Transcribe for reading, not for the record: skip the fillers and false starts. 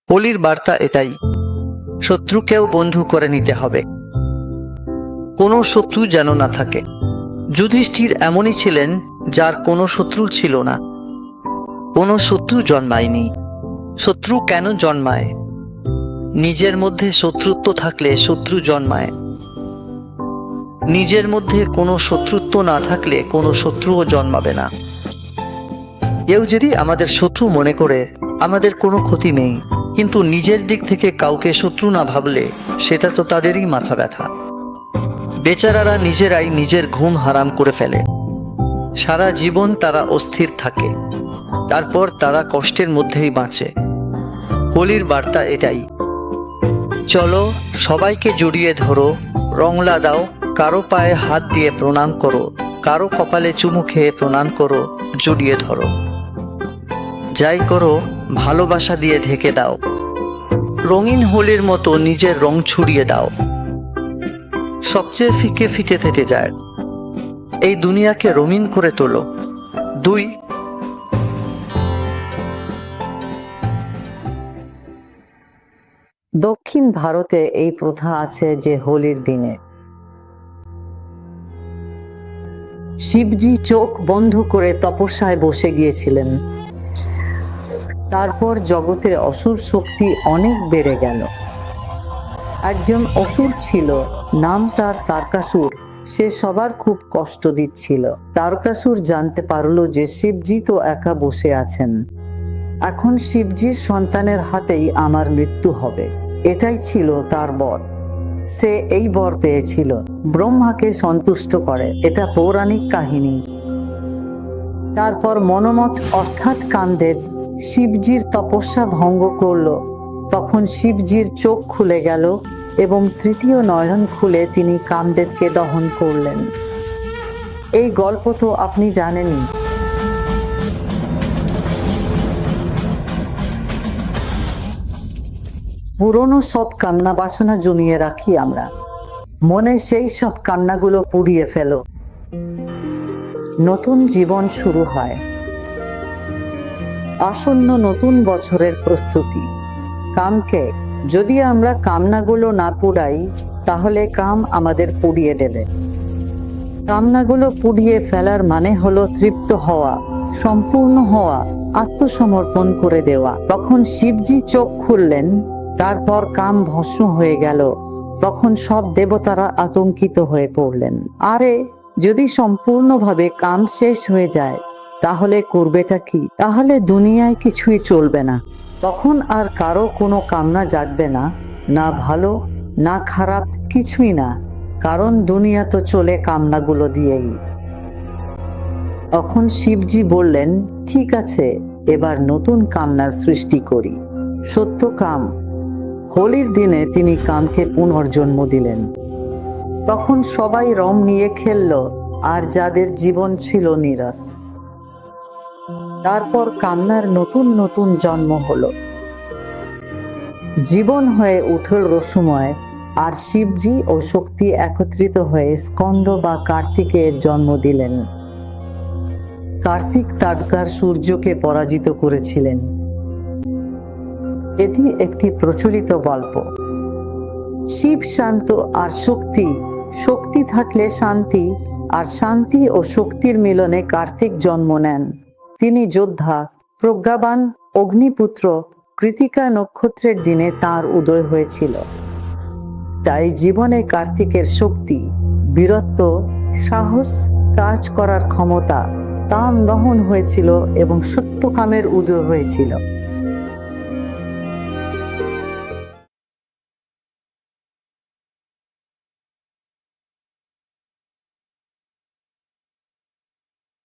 হোলির বার্তা এটাই, শত্রুকেও বন্ধু করে নিতে হবে, কোনো শত্রু যেন না থাকে। যুধিষ্ঠির এমনই ছিলেন যার কোনো শত্রু ছিল না, কোনো শত্রু জন্মায়নি। শত্রু কেন জন্মায়? নিজের মধ্যে শত্রুত্ব থাকলে শত্রু জন্মায়। নিজের মধ্যে কোনো শত্রুত্ব না থাকলে কোনো শত্রুও জন্মাবে না। কেউ যদি আমাদের শত্রু মনে করে আমাদের কোনো ক্ষতি নেই, কিন্তু নিজের দিক থেকে কাউকে শত্রু না ভাবলে সেটা তো তাদেরই মাথা ব্যথা। বেচারারা নিজেরাই নিজের ঘুম হারাম করে ফেলে, সারা জীবন তারা অস্থির থাকে, তারপর তারা কষ্টের মধ্যেই বাঁচে। হোলির বার্তা এটাই, চলো সবাইকে জড়িয়ে ধরো, রংলা দাও, কারো পায়ে হাত দিয়ে প্রণাম করো, কারো কপালে চুমু খেয়ে প্রণাম করো, জড়িয়ে ধরো। যাই করো ভালোবাসা দিয়ে ঢেকে দাও, রঙিন হোলির মতো নিজের রং ছড়িয়ে দাও। সবচেয়ে ফিকে ফিকে থেকে যায়, এই দুনিয়াকে রঙিন করে তোলো। 2 দক্ষিণ ভারতে এই প্রথা আছে যে হোলির দিনে শিবজি চোখ বন্ধ করে তপস্যায় বসে গিয়েছিলেন। তারপর জগতের অসুর শক্তি অনেক বেড়ে গেল। একজন অসুর ছিল, নাম তার তারকাসুর। সে সবার খুব কষ্ট দিচ্ছিল। তারকাসুর জানতে পারল যে শিবজি তো একা বসে আছেন, এখন শিবজির সন্তানের হাতেই আমার মৃত্যু হবে। এটাই ছিল তার বর। সে এই বর পেয়েছিল, ব্রহ্মাকে সন্তুষ্ট করে। এটা পৌরাণিক কাহিনী। তারপর মনমত অর্থাৎ কামদেব শিবজির তপস্যা ভঙ্গ করল। তখন শিবজির চোখ খুলে গেল এবং তৃতীয় নয়ন খুলে তিনি কামদেবকে দহন করলেন। এই গল্প তো আপনি জানেনই। পুরনো সব কামনা বাসনা জমিয়ে রাখি আমরা, মনে সেই সব কান্নাগুলো পুড়িয়ে ফেলো। নতুন জীবন শুরু হয়, আসন্ন নতুন বছরের প্রস্তুতি। কামকে যদি আমরা কামনাগুলো না পুড়াই, তাহলে কাম আমাদের পুড়িয়ে দেবে। কামনাগুলো পুড়িয়ে ফেলার মানে হলো তৃপ্ত হওয়া, সম্পূর্ণ হওয়া, আত্মসমর্পণ করে দেওয়া। তখন শিবজি চোখ খুললেন, তারপর কাম ভস্ম হয়ে গেল। তখন সব দেবতারা আতঙ্কিত হয়ে পড়লেন। আরে, যদি সম্পূর্ণভাবে কাম শেষ হয়ে যায় তাহলে করবেটা কি? তাহলে দুনিয়ায় কিছুই চলবে না। তখন আর কারো কোনো কামনা জাগবে না, না ভালো না খারাপ, কিছুই না, কারণ দুনিয়া তো চলে কামনাগুলো দিয়েই। তখন শিবজি বললেন, ঠিক আছে, এবার নতুন কামনার সৃষ্টি করি, সত্য কাম। হোলির দিনে তিনি কামকে পুনর্জন্ম দিলেন। তখন সবাই রং নিয়ে খেলল, আর যাদের জীবন ছিল নিরাশ। তারপর কামনার নতুন নতুন জন্ম হলো, জীবন হয়ে উঠল রসময়। আর শিবজি ও শক্তি একত্রিত হয়ে স্কন্দ বা কার্তিকের জন্ম দিলেন। কার্তিক তারকার সূর্যকে পরাজিত করেছিলেন। এটি একটি প্রচলিত গল্প। শিব শান্ত আর শক্তি, শক্তি থাকলে শান্তি, আর শান্তি ও শক্তির মিলনে কার্তিক জন্ম নেন। তিনি যোদ্ধা, প্রজ্ঞাবান, অগ্নিপুত্র। কৃতিকা নক্ষত্রের দিনে তার উদয় হয়েছিল। তাই জীবনে কার্তিকের শক্তি, বীরত্ব, সাহস, কাজ করার ক্ষমতা, কাম দহন হয়েছিল এবং সত্য কামের উদয় হয়েছিল।